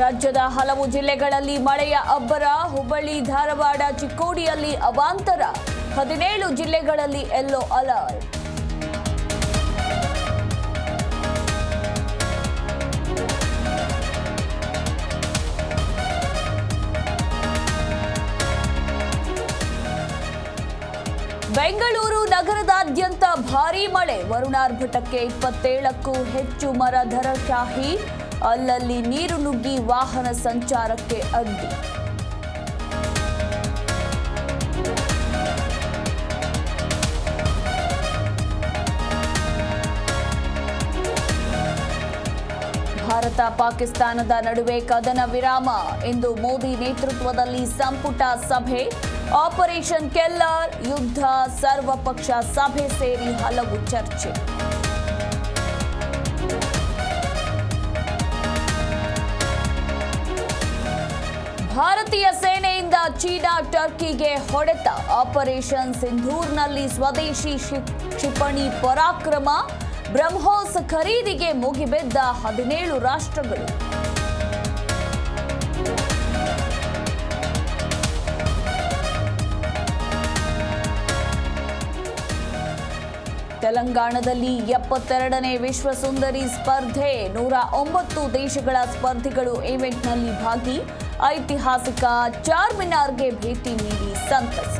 ರಾಜ್ಯದ ಹಲವು ಜಿಲ್ಲೆಗಳಲ್ಲಿ ಮಳೆಯ ಅಬ್ಬರ. ಹುಬ್ಬಳ್ಳಿ, ಧಾರವಾಡ, ಚಿಕ್ಕೋಡಿಯಲ್ಲಿ ಅವಾಂತರ. 17 ಜಿಲ್ಲೆಗಳಲ್ಲಿ ಯೆಲ್ಲೋ ಅಲರ್ಟ್. ಬೆಂಗಳೂರು ನಗರದಾದ್ಯಂತ ಭಾರೀ ಮಳೆ. ವರುಣಾರ್ಭಟಕ್ಕೆ 27ಕ್ಕೂ ಹೆಚ್ಚು ಮರ ಧರಾಶಾಹಿ. ಅಲ್ಲಲ್ಲಿ ನೀರು ನುಗ್ಗಿ ವಾಹನ ಸಂಚಾರಕ್ಕೆ ಅಡ್ಡಿ. ಭಾರತ ಪಾಕಿಸ್ತಾನದ ನಡುವೆ ಕದನ ವಿರಾಮ. ಇಂದು ಮೋದಿ ನೇತೃತ್ವದಲ್ಲಿ ಸಂಪುಟ ಸಭೆ. ಆಪರೇಷನ್ ಕೆಲ್ಲರ್, ಯುದ್ಧ, ಸರ್ವಪಕ್ಷ ಸಭೆ ಸೇರಿ ಹಲವು ಚರ್ಚೆ. ಭಾರತೀಯ ಸೇನೆಯಿಂದ ಚೀನಾ ಟರ್ಕಿಗೆ ಹೊಡೆತ. ಆಪರೇಷನ್ ಸಿಂಧೂರ್ನಲ್ಲಿ ಸ್ವದೇಶಿ ಕ್ಷಿಪಣಿ ಪರಾಕ್ರಮ. ಬ್ರಹ್ಮೋಸ್ ಖರೀದಿಗೆ ಮುಗಿಬಿದ್ದ 17 ರಾಷ್ಟ್ರಗಳು. ತೆಲಂಗಾಣದಲ್ಲಿ 72ನೇ ವಿಶ್ವ ಸುಂದರಿ ಸ್ಪರ್ಧೆ. 109 ದೇಶಗಳ ಸ್ಪರ್ಧಿಗಳು ಈವೆಂಟ್ನಲ್ಲಿ ಭಾಗಿ. ಐತಿಹಾಸಿಕ ಚಾರ್ಮಿನಾರ್ಗೆ ಭೇಟಿ ನೀಡಿ ಸಂತಸ.